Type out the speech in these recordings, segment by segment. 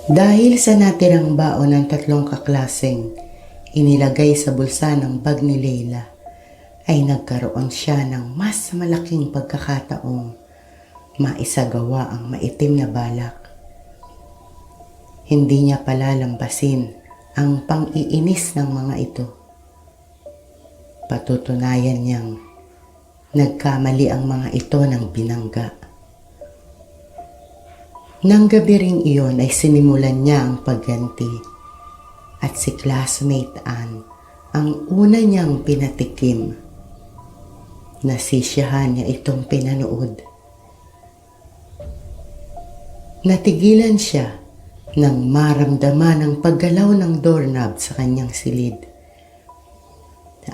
Dahil sa natirang baon ng tatlong kaklaseng inilagay sa bulsa ng bag ni Leila, ay nagkaroon siya ng mas malaking pagkakataong maisagawa ang maitim na balak. Hindi niya palalampasin ang pang-iinis ng mga ito. Patutunayan niyang nagkamali ang mga ito ng binangga. Nang gabi ring iyon ay sinimulan niya ang pagganti at si classmate Ann ang una niyang pinatikim. Nasisiyahan niya itong pinanood. Natigilan siya nang maramdaman ang paggalaw ng doorknob sa kanyang silid.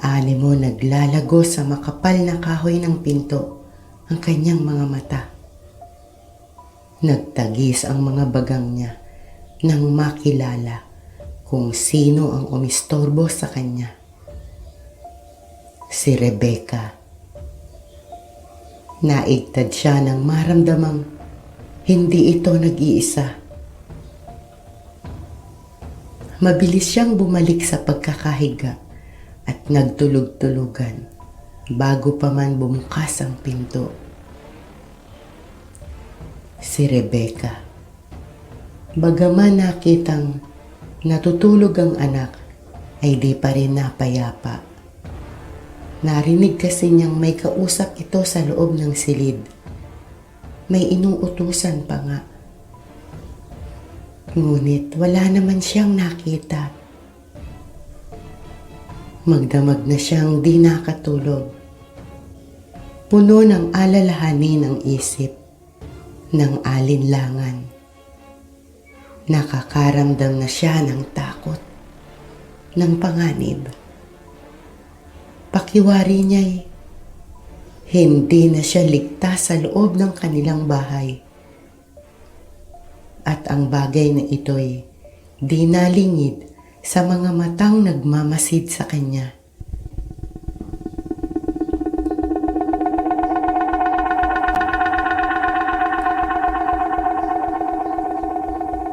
Animo naglalago sa makapal na kahoy ng pinto ang kanyang mga mata. Nagtagis ang mga bagang niya nang makilala kung sino ang umistorbo sa kanya. Si Rebecca. Naigtad siya nang maramdamang hindi ito nag-iisa. Mabilis siyang bumalik sa pagkakahiga at nagtulog-tulugan bago pa man bumukas ang pinto. Si Rebecca. Bagaman nakitang natutulog ang anak, ay di pa rin napayapa. Narinig kasi niyang may kausap ito sa loob ng silid. May inuutusan pa nga. Ngunit wala naman siyang nakita. Magdamag na siyang di nakatulog. Puno ng alalahanin ang isip, ng alinlangan. Nakakaramdam na siya ng takot, ng panganib. Pakiwari niya'y hindi na siya ligtas sa loob ng kanilang bahay. At ang bagay na ito'y di nalingid sa mga matang nagmamasid sa kanya.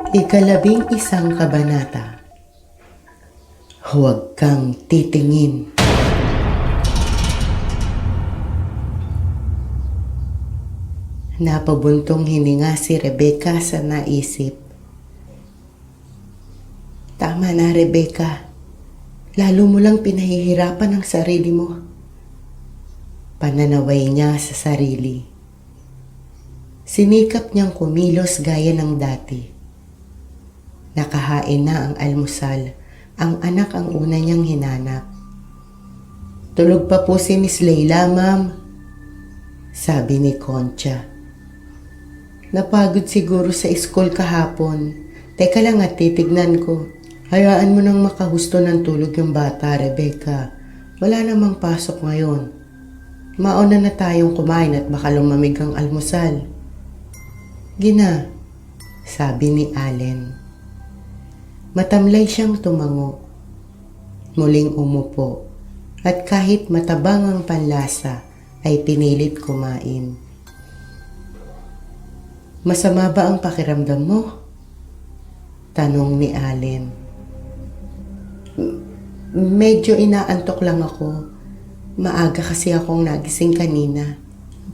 Ikalabing isang kabanata. Huwag kang titingin. Napabuntong hininga si Rebecca sa naisip. Tama na, Rebecca. Lalo mo lang pinahihirapan ang sarili mo. Pananaway niya sa sarili. Sinikap niyang kumilos gaya ng dati. Nakahain na ang almusal, ang anak ang una niyang hinanap. Tulog pa po si Miss Leila, ma'am, sabi ni Concha. Napagod siguro sa school kahapon. Teka lang at titignan ko. Hayaan mo nang makahusto ng tulog yung bata, Rebecca. Wala namang pasok ngayon. Mauna na tayong kumain at baka lumamig ang almusal. Gina, sabi ni Allen. Matamlay siyang tumango. Muling umupo at kahit matabang ang panlasa ay pinilit kumain. Masama ba ang pakiramdam mo? Tanong ni Allen. Medyo inaantok lang ako. Maaga kasi akong nagising kanina.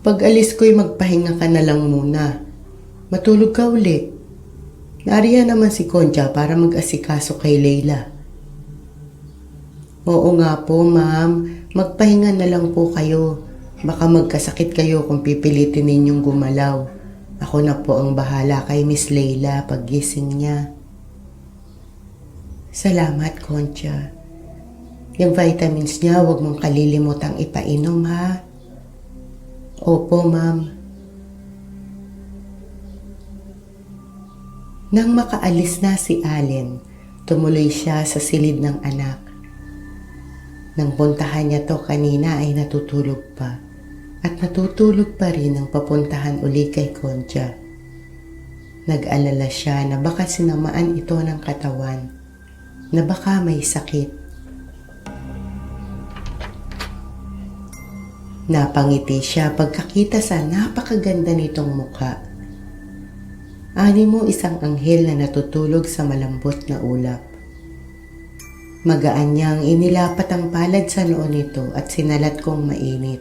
Pag alis ko'y magpahinga ka na lang muna. Matulog ka uli. Nariyan naman si Concha para mag-asikaso kay Leila. Oo nga po, ma'am. Magpahinga na lang po kayo. Baka magkasakit kayo kung pipilitin ninyong gumalaw. Ako na po ang bahala kay Miss Leila paggising niya. Salamat, Concha. Yung vitamins niya, huwag mong kalilimutang ipainom, ha? Opo, ma'am. Nang makaalis na si Allen, tumuloy siya sa silid ng anak. Nang puntahan niya to kanina ay natutulog pa at natutulog pa rin nang papuntahan uli kay Concha. Nag-alala siya na baka sinamaan ito ng katawan, na baka may sakit. Napangiti siya pagkakita sa napakaganda nitong mukha. Ani mo isang anghel na natutulog sa malambot na ulap. Magaan niyang inilapat ang palad sa noo nito at sinalat kong mainit.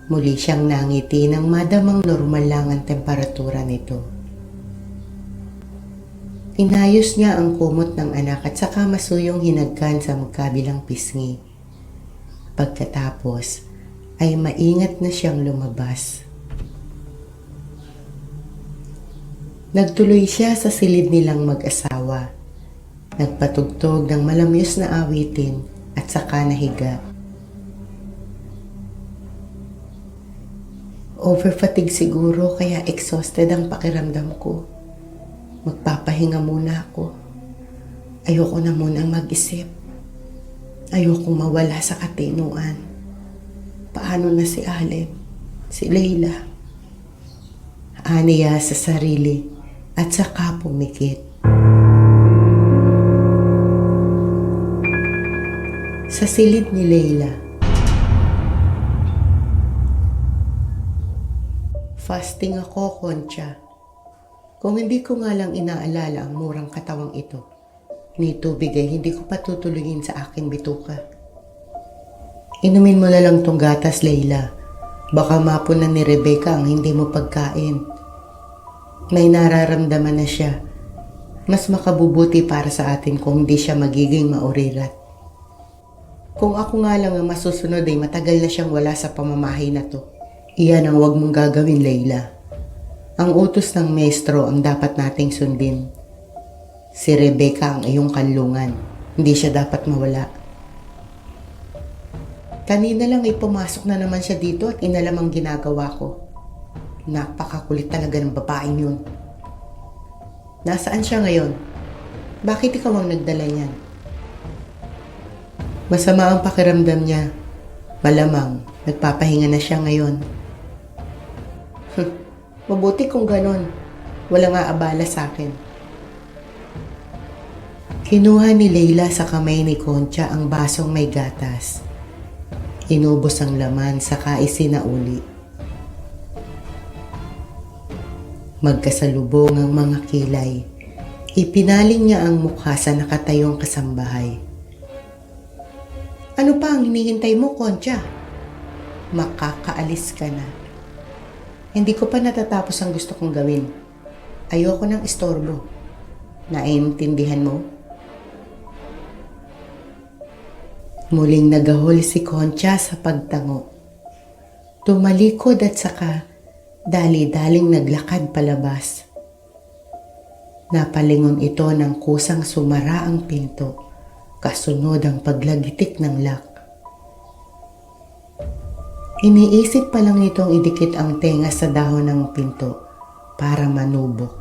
Muli siyang nangiti nang madamang normal lang ang temperatura nito. Inayos niya ang kumot ng anak at saka masuyong hinagkan sa magkabilang pisngi. Pagkatapos ay maingat na siyang lumabas. Nagtuloy siya sa silid nilang mag-asawa. Nagpatugtog ng malamyos na awitin at saka nahiga. Overfatigue siguro kaya exhausted ang pakiramdam ko. Magpapahinga muna ako. Ayoko na munang mag-isip. Ayokong mawala sa katinuan. Paano na si Alem? Si Leila? Aniya sa sarili at saka pumikit. Sa silid ni Leila. Fasting ako, Concha. Kung hindi ko nga lang inaalala ang murang katawang ito, ni tubig ay hindi ko patutuloyin sa aking bituka. Inumin mo na lang tong gatas, Leila. Baka mapunan ni Rebecca ang hindi mo pagkain. May nararamdaman na siya. Mas makabubuti para sa atin kung hindi siya magiging maurirat. Kung ako nga lang ang masusunod ay matagal na siyang wala sa pamamahay na to. Iyan ang huwag mong gagawin, Leila. Ang utos ng maestro ang dapat nating sundin. Si Rebecca ang iyong kanlungan. Hindi siya dapat mawala. Kanina lang ay pumasok na naman siya dito at inalam ang ginagawa ko. Napakakulit talaga ng babaeng yun. Nasaan siya ngayon? Bakit ikaw ang nagdala niyan? Masama ang pakiramdam niya. Malamang, nagpapahinga na siya ngayon. Mabuti kung ganon. Walang aabala sa akin. Kinuha ni Leila sa kamay ni Concha ang basong may gatas. Inubos ang laman saka isinauli. Magkasalubong ang mga kilay. Ipinaling niya ang mukha sa nakatayong kasambahay. Ano pa ang hinihintay mo, Concha? Makakaalis ka na. Hindi ko pa natatapos ang gusto kong gawin. Ayoko ng istorbo. Naiintindihan mo? Muling nagahol si Concha sa pagtango. Tumalikod at saka dali-daling naglakad palabas. Napalingon ito ng kusang sumara ang pinto, kasunod ang paglagitik ng lock. Iniisip pa lang nitong idikit ang tenga sa dahon ng pinto para manubok.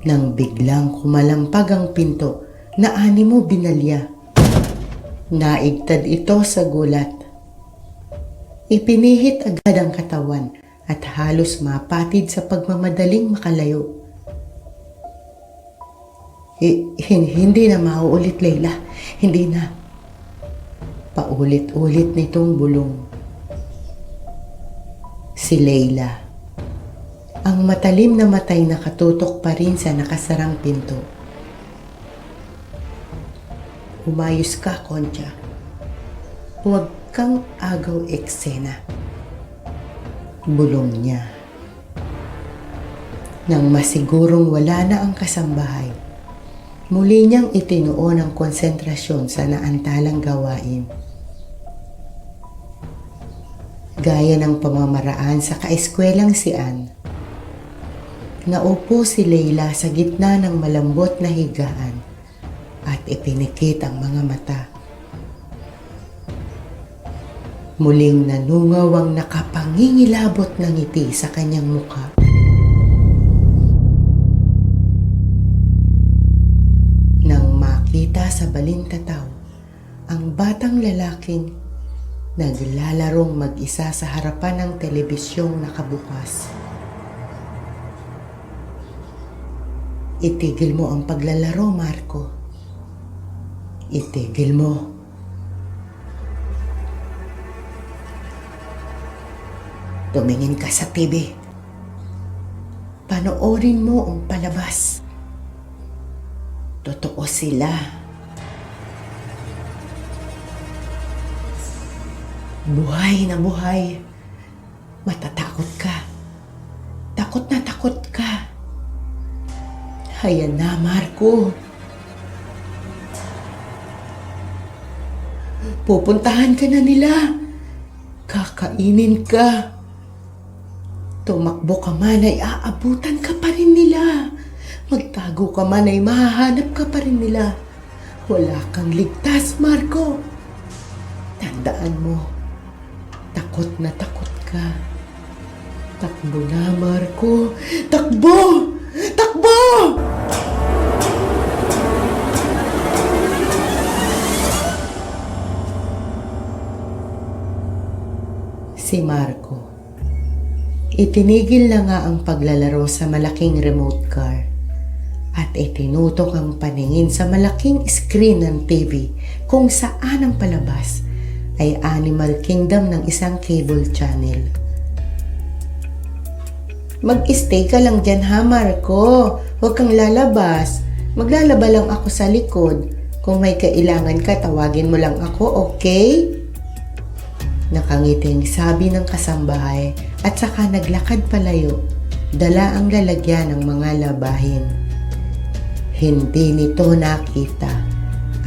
Nang biglang kumalampag ang pinto na animo binalya. Naigtad ito sa gulat. Ipinihit agad ang katawan at halos mapatid sa pagmamadaling makalayo. Hindi na mauulit, Leila. Hindi na. Paulit-ulit nitong bulong. Si Leila. Ang matalim na matay nakatutok pa rin sa nakasarang pinto. Umayos ka, Concha. Huwag kang agaw eksena. Bulong niya. Nang masigurong wala na ang kasambahay, muli niyang itinuon ang konsentrasyon sa naantalang gawain. Gaya ng pamamaraan sa kaeskwelang si Ann, naupo si Leila sa gitna ng malambot na higaan at ipinikit ang mga mata. Muling nanungaw ang nakapangingilabot na ngiti sa kanyang mukha. Nang makita sa balintataw ang batang lalaking naglalarong mag-isa sa harapan ng telebisyong nakabukas. Itigil mo ang paglalaro, Marco. Itigil mo. Tumingin ka sa TV. Panoorin mo ang palabas. Totoo sila. Buhay na buhay. Matatakot ka. Takot na takot ka. Hayan na, Marco. Pupuntahan ka na nila. Kakainin ka. Tumakbo ka man ay aabutan ka pa rin nila. Magtago ka man ay mahahanap ka pa rin nila. Wala kang ligtas, Marco. Tandaan mo, takot na takot ka. Takbo na, Marco. Takbo! Takbo! Si Marco, itinigil na nga ang paglalaro sa malaking remote car at itinutok ang paningin sa malaking screen ng TV kung saan ang palabas ay Animal Kingdom ng isang cable channel. Mag-stay ka lang dyan ha, Marco. Huwag kang lalabas. Maglalaba lang ako sa likod. Kung may kailangan ka, tawagin mo lang ako, okay? Nakangiting sabi ng kasambahay at saka naglakad palayo, dala ang lalagyan ng mga labahin. Hindi nito nakita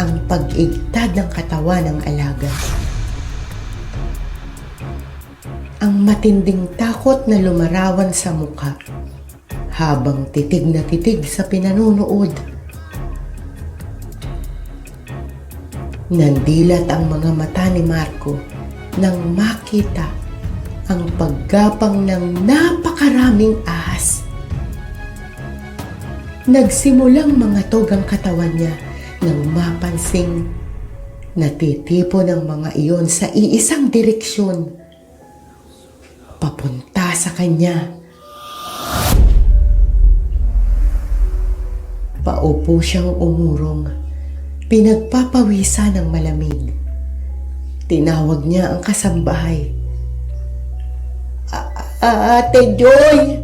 ang pag-igtad ng katawan ng alaga. Ang matinding takot na lumarawan sa mukha habang titig na titig sa pinanunood. Nandilat ang mga mata ni Marco nang makita ang paggapang ng napakaraming ahas. Nagsimulang mangatog ang katawan niya nang mapansing natitipon ang mga iyon sa iisang direksyon, papunta sa kanya. Paupo siyang umurong, pinagpapawisan ng malamig. Tinawag niya ang kasambahay. Ate Joy!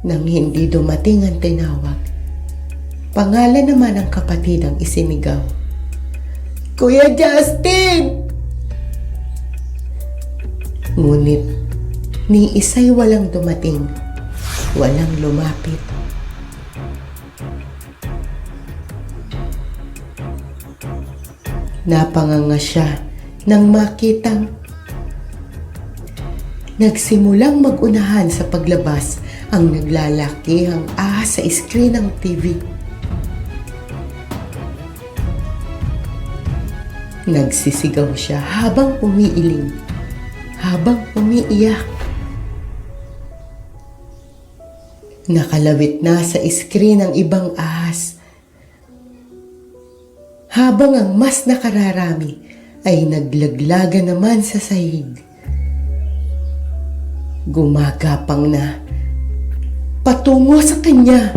Nang hindi dumating ang tinawag, pangalan naman ng kapatid ang isinigaw. Kuya Justin! Ngunit ni isa'y walang dumating, walang lumapit. Napanganga siya nang makitang nagsimulang magunahan sa paglabas ang naglalakihang ahas sa screen ng TV. Nagsisigaw siya habang umiiling, habang umiiyak. Nakalawit na sa screen ang ibang ahas, habang ang mas nakararami ay naglaglaga naman sa sahig. Gumagapang na patungo sa kanya.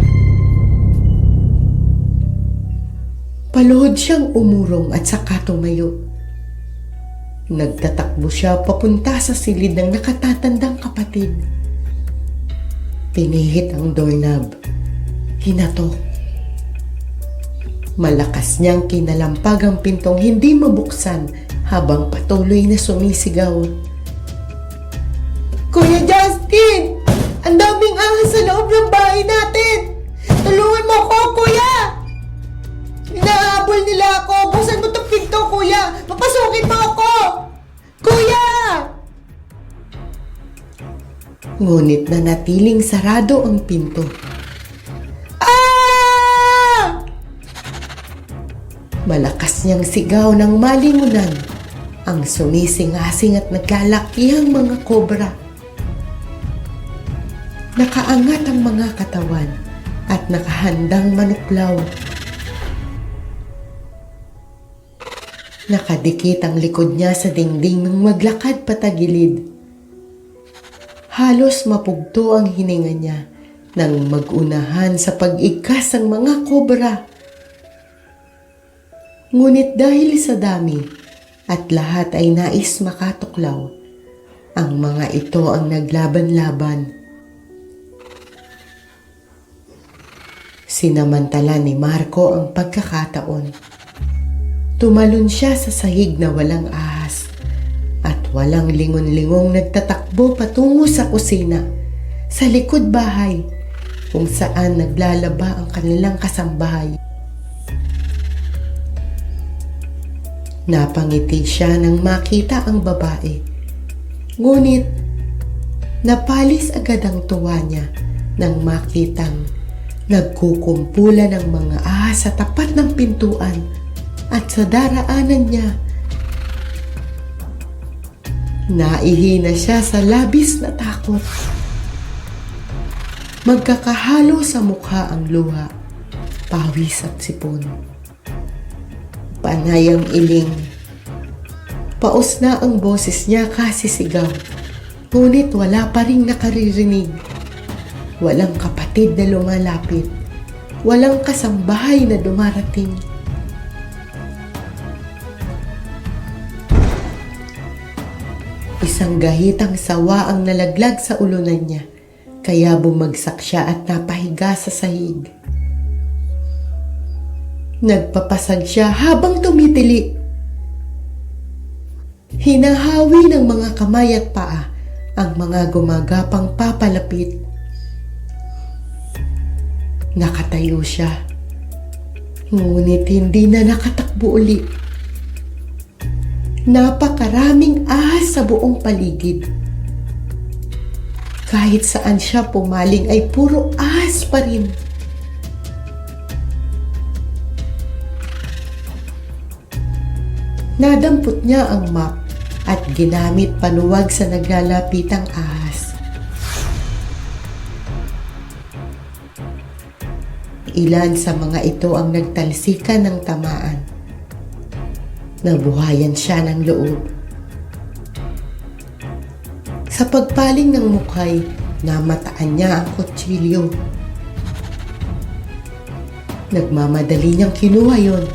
Paluhod siyang umurong at saka tumayo. Nagtatakbo siya papunta sa silid ng nakatatandang kapatid. Pinihit ang doorknob. Hinatok. Malakas niyang kinalampag ang pintong hindi mabuksan habang patuloy na sumisigaw. Kuya Justin! Ang daming ahas sa loob ng bahay natin! Tulungan mo ako, kuya! Inahabol nila ako! Buksan mo itong pinto, kuya! Papasukin mo ako! Kuya! Ngunit nanatiling sarado ang pinto. Malakas niyang sigaw ng malingunan ang sumisingasing at naglalakihang mga kobra. Nakaangat ang mga katawan at nakahandang manuklaw. Nakadikit ang likod niya sa dingding nang maglakad patagilid. Halos mapugto ang hininga niya nang magunahan sa pag-igkas ng mga kobra. Ngunit dahil sa dami at lahat ay nais makatuklaw, ang mga ito ang naglaban-laban. Sinamantala ni Marco ang pagkakataon. Tumalon siya sa sahig na walang ahas at walang lingon-lingong nagtatakbo patungo sa kusina sa likod bahay kung saan naglalaba ang kanilang kasambahay. Napangiti siya nang makita ang babae. Ngunit napalis agad ang tuwa niya nang makitang nagkukumpulan ng mga ahas sa tapat ng pintuan at sa daraanan niya. Naihina siya sa labis na takot. Magkakahalo sa mukha ang luha, pawis at sipon. Panay ang iling. Paos na ang boses niya kasi sigaw. Ngunit wala pa ring nakaririnig. Walang kapatid na lumalapit. Walang kasambahay na dumarating. Isang gahitang sawa ang nalaglag sa ulunan niya, kaya bumagsak siya at napahiga sa sahig. Nagpapasag siya habang tumitili. Hinahawi ng mga kamay at paa ang mga gumagapang papalapit. Nakatayo siya, ngunit hindi na nakatakbo uli. Napakaraming ahas sa buong paligid. Kahit saan siya pumaling ay puro ahas pa rin. Nadampot niya ang map at ginamit panuwag sa naglalapitang ahas. Ilan sa mga ito ang nagtalsikan ng tamaan. Nabuhayan siya ng loob. Sa pagpaling ng mukhay, namataan niya ang kutsilyo. Nagmamadali niyang kinuha yon.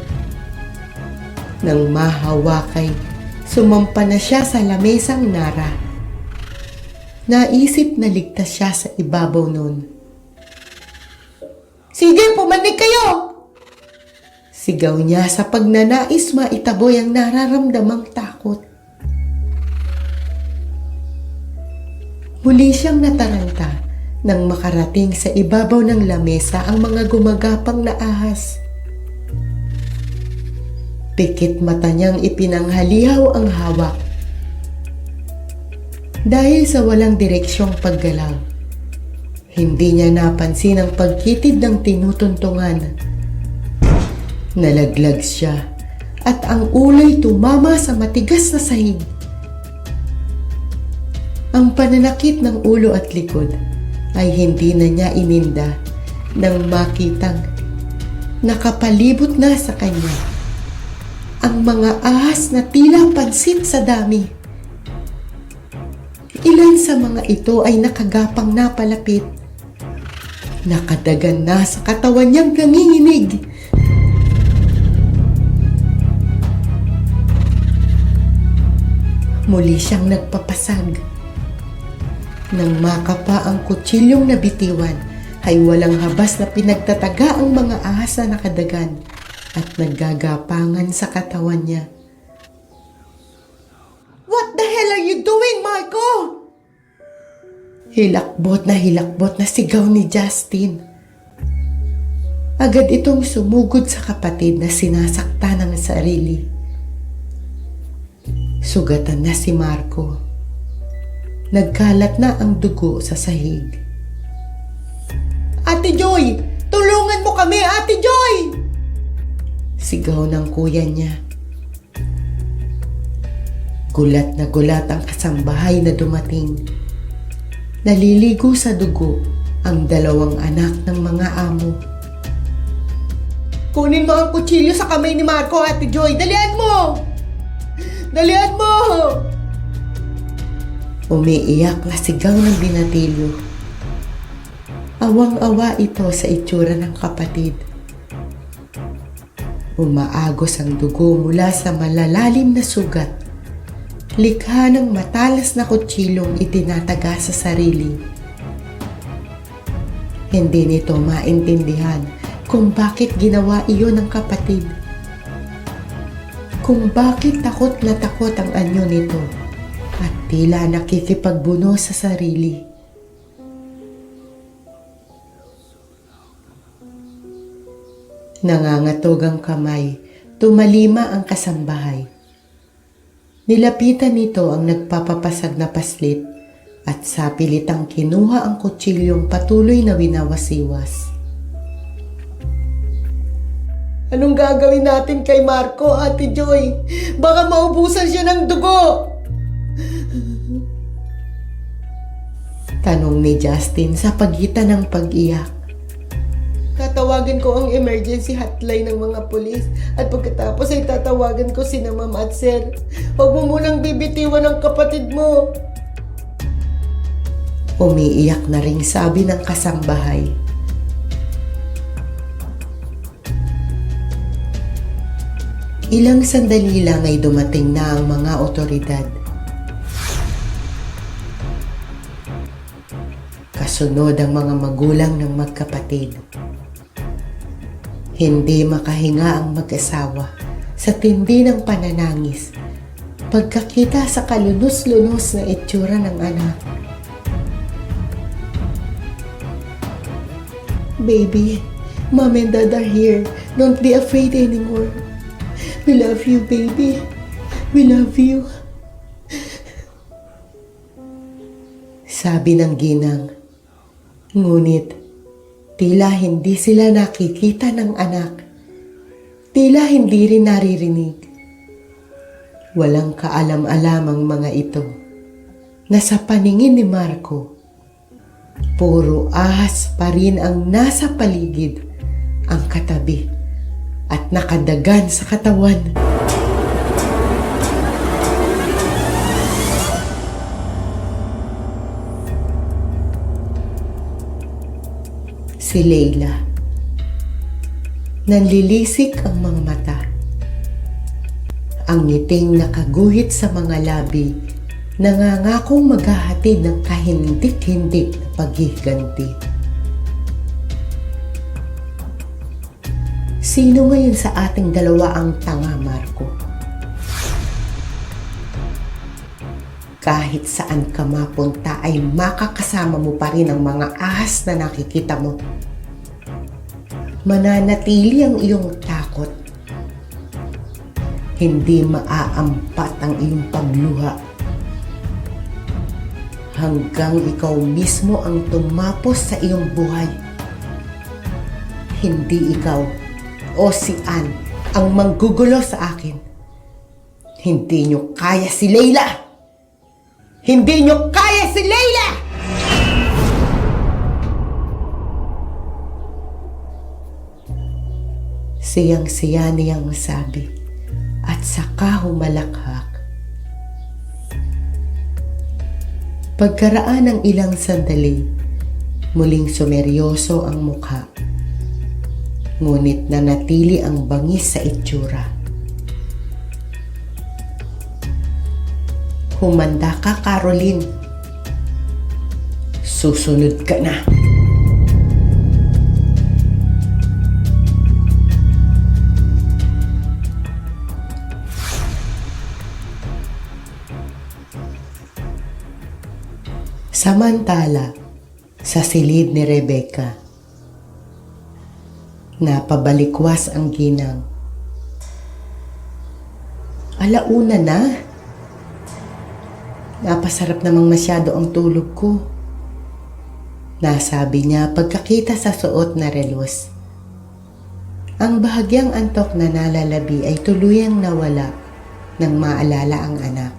Nang mahawakay, sumampa na siya sa lamesang nara. Naisip na ligtas siya sa ibabaw nun. "Sige, pumanig kayo!" Sigaw niya sa pagnanais maitaboy ang nararamdamang takot. Muli siyang nataranta nang makarating sa ibabaw ng lamesa ang mga gumagapang na ahas. Pikit mata niyang ipinanghalihaw ang hawak. Dahil sa walang direksyong paggalaw, hindi niya napansin ang pagkitid ng tinutuntungan. Nalaglag siya at ang ulay tumama sa matigas na sahig. Ang pananakit ng ulo at likod ay hindi na niya ininda nang makitang nakapalibot na sa kanya ang mga ahas na tila pansit sa dami. Ilan sa mga ito ay nakagapang napalapit. Nakadagan na sa katawan niyang nanginginig. Muli siyang nagpapasag. Nang makapa ang kutsilyong nabitiwan, ay walang habas na pinagtataga ang mga ahas na nakadagan at naggagapangan sa katawan niya. "What the hell are you doing, Marco?" Hilakbot na sigaw ni Justin. Agad itong sumugod sa kapatid na sinasaktan ng sarili. Sugatan na si Marco. Nagkalat na ang dugo sa sahig. "Ate Joy! Tulungan mo kami, Ate Joy!" Sigaw ng kuya niya. Gulat na gulat ang kasambahay na dumating. Naliligo sa dugo ang dalawang anak ng mga amo. "Kunin mo ang kutsilyo sa kamay ni Marco, Ate Joy! Dalian mo! Dalian mo!" Umiiyak na sigaw ng binatilyo. Awang-awa ito sa itsura ng kapatid. Umaagos ang dugo mula sa malalalim na sugat. Likha ng matalas na kutsilong itinataga sa sarili. Hindi nito maintindihan kung bakit ginawa iyon ng kapatid. Kung bakit takot na takot ang anyo nito at tila nakikipagbuno sa sarili. Nangangatog ang kamay, tumalima ang kasambahay. Nilapitan nito ang nagpapapasag na paslit at sa pilitang kinuha ang kutsilyong patuloy na winawasiwas. Anong gagawin natin kay Marco, Ate Joy? Baka maubusan siya ng dugo! Tanong ni Justin sa pagitan ng pag-iyak. Tatawagin ko ang emergency hotline ng mga pulis at pagkatapos ay tatawagan ko sina Ma'am at Sir. Huwag mo munang bibitiwan ang kapatid mo. Umiiyak na ring sabi ng kasambahay. Ilang sandali lang ay dumating na ang mga otoridad. Kasunod ang mga magulang ng magkapatid. Hindi makahinga ang mag-asawa sa tindi ng pananangis pagkakita sa kalunos-lunos na itsura ng anak. Baby, Mom and Dad are here. Don't be afraid anymore. We love you, baby. We love you. Sabi ng ginang. Ngunit, tila hindi sila nakikita ng anak. Tila hindi rin naririnig. Walang kaalam-alam ang mga ito na sa paningin ni Marco, puro ahas pa rin ang nasa paligid, ang katabi at nakadagan sa katawan. Si Leila. Nanlilisik ang mga mata. Ang ngiting nakaguhit sa mga labi, nangangakong maghahatid ng kahindik-hindik na paghiganti. Sino ngayon sa ating dalawa ang tanga, Marco? Kahit saan ka mapunta ay makakasama mo pa rin ang mga ahas na nakikita mo. Mananatili ang iyong takot. Hindi maaampat ang iyong pagluha. Hanggang ikaw mismo ang tumapos sa iyong buhay. Hindi ikaw o si Ann ang manggugulo sa akin. Hindi niyo kaya si Leila! Hindi niyo kaya si Leila! Siyang-siya niyang sabi at saka humalakhak. Pagkaraan ng ilang sandali, muling sumeryoso ang mukha. Ngunit nanatili ang bangis sa itsura. Humanda ka, Caroline. Susunod ka na. Samantala, sa silid ni Rebecca, napabalikwas ang ginang. Alauna na. Napasarap namang masyado ang tulog ko. Nasabi niya pagkakita sa suot na relos. Ang bahagyang antok na nalalabi ay tuluyang nawala nang maalala ang anak.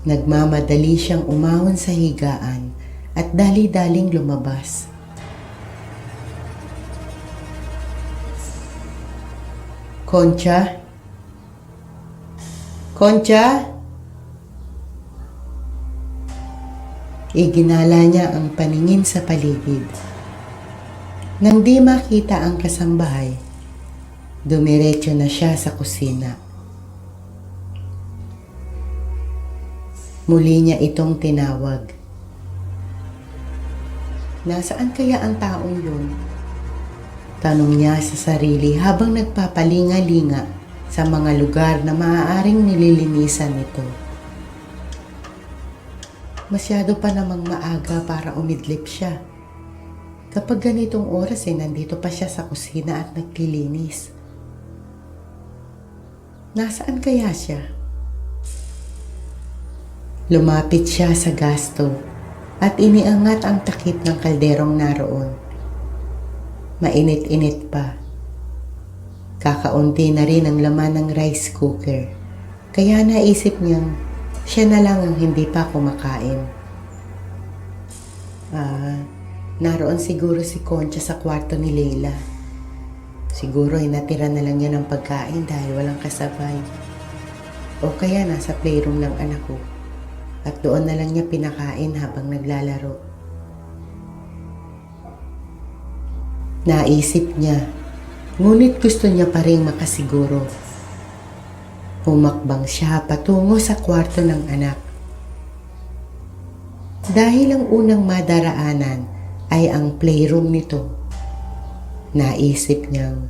Nagmamadali siyang umahon sa higaan at dali-daling lumabas. Concha? Concha? Iginala niya ang paningin sa paligid. Nang di makita ang kasambahay, dumiretso na siya sa kusina. Muli niya itong tinawag. Nasaan kaya ang taong yun? Tanong niya sa sarili habang nagpapalinga-linga sa mga lugar na maaaring nililinisan nito. Masyado pa namang maaga para umidlip siya. Kapag ganitong oras nandito pa siya sa kusina at naglilinis. Nasaan kaya siya? Lumapit siya sa gas stove at iniangat ang takip ng kalderong naroon. Mainit-init pa. Kakaunti na rin ang laman ng rice cooker, kaya naisip niyang siya na lang ang hindi pa kumakain. Naroon siguro si Concha sa kwarto ni Leila. Siguro natira na lang niya ng pagkain dahil walang kasabay. O kaya nasa playroom ng anak ko at doon na lang niya pinakain habang naglalaro. Naisip niya, ngunit gusto niya pa rin makasiguro. Humakbang siya patungo sa kwarto ng anak. Dahil ang unang madaraanan ay ang playroom nito, naisip niyang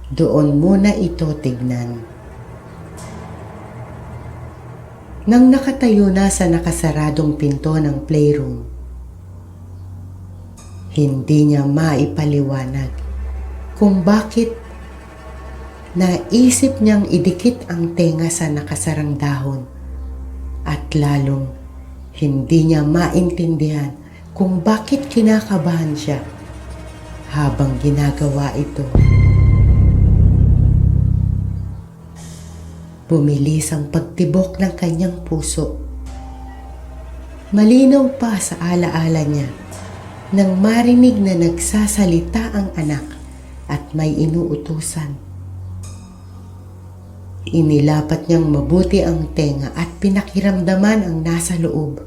doon muna ito tignan. Nang nakatayo na sa nakasaradong pinto ng playroom, hindi niya maipaliwanag kung bakit naisip niyang idikit ang tenga sa nakasarang dahon at lalong hindi niya maintindihan kung bakit kinakabahan siya habang ginagawa ito. Bumilis ang pagtibok ng kanyang puso. Malinaw pa sa alaala niya nang marinig na nagsasalita ang anak at may inuutusan. Inilapat niyang mabuti ang tenga at pinakiramdaman ang nasa loob.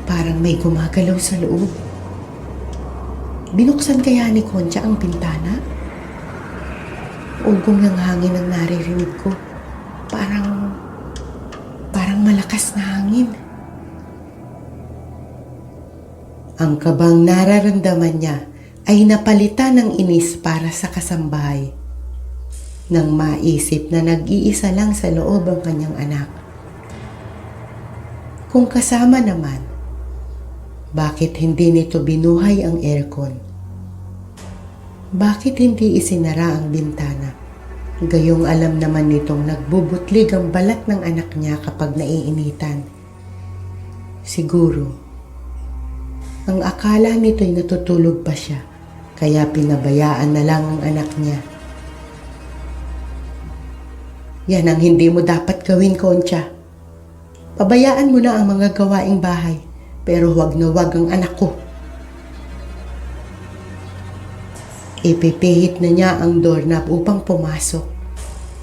Parang may gumagalaw sa loob. Binuksan kaya ni Concha ang bintana? Ugong ng hangin ang naririnig ko. Parang malakas na hangin. Ang kabang nararamdaman niya ay napalitan ng inis para sa kasambahay. Nang maisip na nag-iisa lang sa loob ang kanyang anak. Kung kasama naman, bakit hindi nito binuhay ang aircon? Bakit hindi isinara ang bintana? Gayong alam naman nitong nagbubutlig ang balat ng anak niya kapag naiinitan. Siguro, ang akala nito'y natutulog pa siya, kaya pinabayaan na lang ang anak niya. Yan ang hindi mo dapat gawin, Concha. Pabayaan mo na ang mga gawaing bahay, pero huwag na huwag ang anak ko. Ipipihit na niya ang doorknob upang pumasok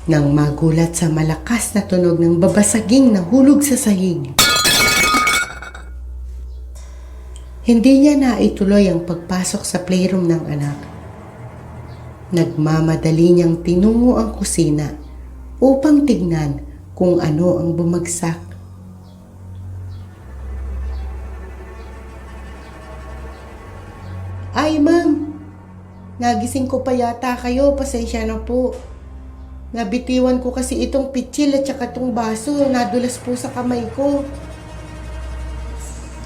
nang magulat sa malakas na tunog ng babasaging nahulog sa sahig. Hindi niya naituloy ang pagpasok sa playroom ng anak. Nagmamadali niyang tinungo ang kusina upang tignan kung ano ang bumagsak. Ay, ma'am! Nagising ko pa yata kayo, pasensya na po. Nabitiwan ko kasi itong pitsil at saka itong baso, nadulas po sa kamay ko.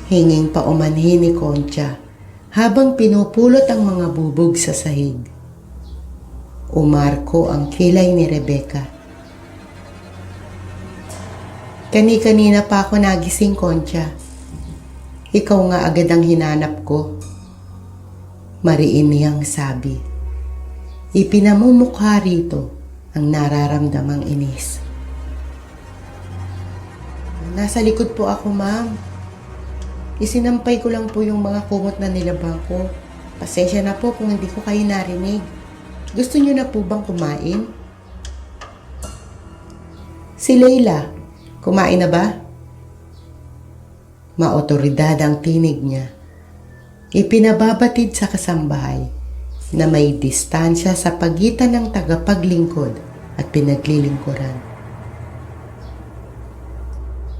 Hinging pa umanhin ni Concha habang pinupulot ang mga bubog sa sahig. Umarko ang kilay ni Rebecca. Kani-kanina pa ako nagising, Concha. Ikaw nga agad ang hinanap ko. Mariin niyang sabi. Ipinamumukha rito ang nararamdamang inis. Nasa likod po ako, ma'am. Isinampay ko lang po yung mga kumot na nilabang ko. Pasensya na po kung hindi ko kayo narinig. Gusto niyo na po bang kumain? Si Leila, kumain na ba? Maotoridad ang tinig niya. Ipinababatid sa kasambahay na may distansya sa pagitan ng tagapaglingkod at pinaglilingkuran.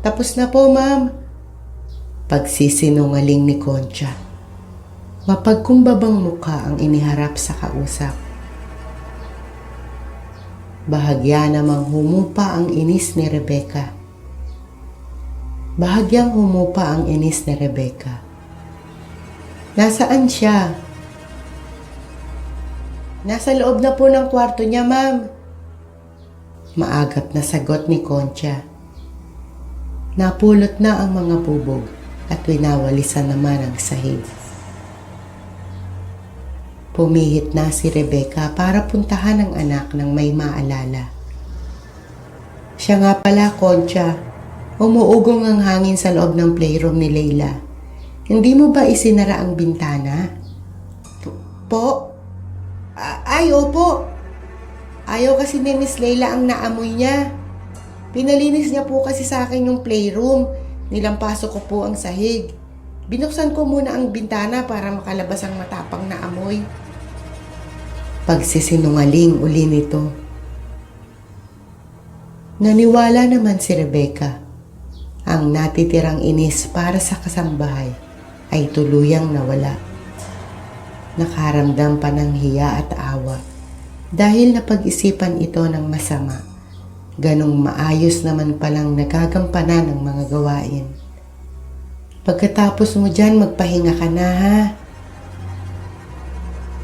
Tapos na po, ma'am. Pagsisinungaling ni Concha. Mapagkumbabang mukha ang iniharap sa kausap. Bahagya namang humupa ang inis ni Rebecca. Bahagyang humupa ang inis ni Rebecca. Nasaan siya? Nasa loob na po ng kwarto niya, ma'am. Maagap na sagot ni Concha. Napulot na ang mga bubog at winawalisan naman ang sahig. Pumihit na si Rebecca para puntahan ang anak ng may maalala. Siya nga pala, Concha. Umuugong ang hangin sa loob ng playroom ni Leila. Hindi mo ba isinara ang bintana? Po? Ay, opo. Ayaw kasi ni Miss Leila ang naamoy niya. Pinalinis niya po kasi sa akin yung playroom. Nilampasok ko po ang sahig. Binuksan ko muna ang bintana para makalabas ang matapang na amoy. Pagsisinungaling uli nito. Naniwala naman si Rebecca. Ang natitirang inis para sa kasambahay ay tuluyang nawala. Nakaramdam pa ng hiya at awa dahil napag-isipan ito ng masama. Ganong maayos naman palang nagagampanan ng mga gawain. Pagkatapos mo dyan, magpahinga ka na, ha?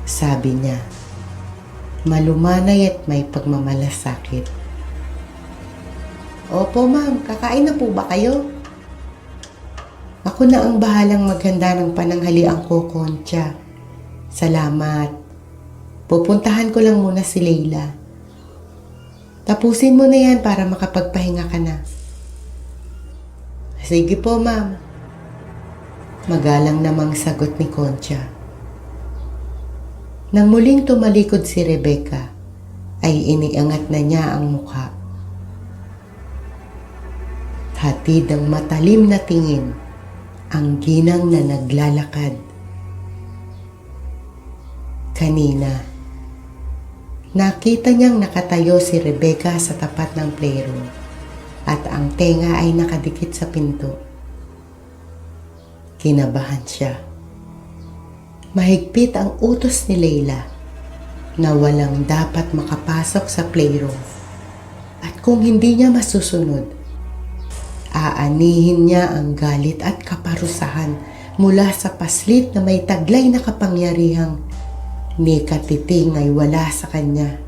Sabi niya. Malumanay at may pagmamalasakit. Opo, ma'am. Kakain na po ba kayo? Ako na ang bahalang maghanda ng pananghalian ko, Concha. Salamat. Pupuntahan ko lang muna si Leila. Tapusin mo na yan para makapagpahinga ka na. Sige po, ma'am. Magalang namang sagot ni Concha. Nang muling tumalikod si Rebecca, ay iniangat na niya ang mukha. Hatid ng matalim na tingin ang ginang na naglalakad. Kanina, nakita niyang nakatayo si Rebecca sa tapat ng playroom at ang tenga ay nakadikit sa pinto. Kinabahan siya. Mahigpit ang utos ni Leila na walang dapat makapasok sa playroom. At kung hindi niya masusunod, aanihin niya ang galit at kaparusahan mula sa paslit na may taglay na kapangyarihang ni katiting ay wala sa kanya.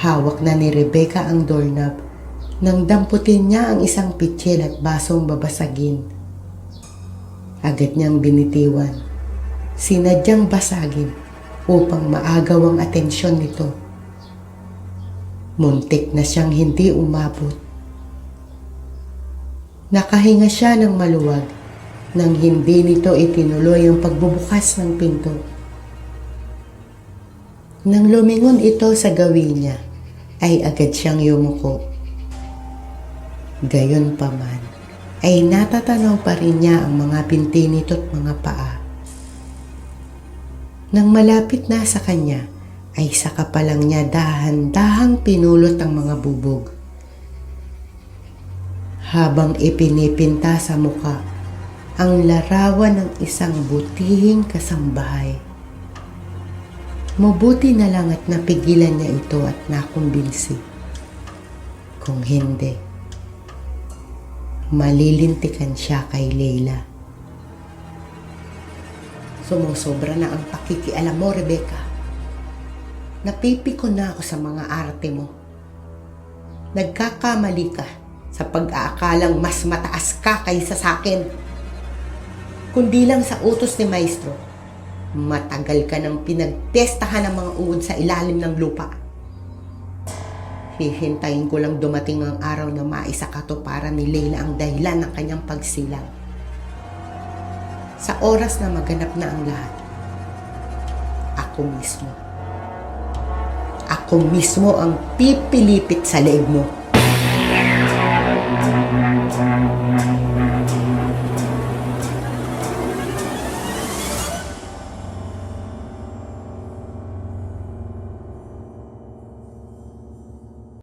Hawak na ni Rebecca ang doorknob nang damputin niya ang isang pitsil at basong babasagin. Agad niyang binitiwan. Sinadyang basagin upang maagaw ang atensyon nito. Muntik na siyang hindi umabot. Nakahinga siya ng maluwag nang hindi nito itinuloy ang pagbubukas ng pinto. Nang lumingon ito sa gawin niya, ay agad siyang yumuko. Gayunpaman, ay natatanaw pa rin niya ang mga binti nito't mga paa. Nang malapit na sa kanya, ay saka pa lang niya dahan-dahang pinulot ang mga bubog. Habang ipinipinta sa muka ang larawan ng isang butihing kasambahay. Mabuti na lang at napigilan niya ito at nakumbinsi. Kung hindi, malilintikan siya kay Leila. Sumusobra na ang pakikialam mo, Rebecca. Napipiko na ako sa mga arte mo. Nagkakamali ka sa pag-aakalang mas mataas ka kaysa sa akin. Kundi lang sa utos ni Maestro, matagal ka nang pinagtestahan ng mga uod sa ilalim ng lupa. Hihintayin ko lang dumating ang araw na maisakatuparan ni Leila ang dahilan ng kanyang pagsilang. Sa oras na maganap na ang lahat, ako mismo ang pipilipit sa leeg mo.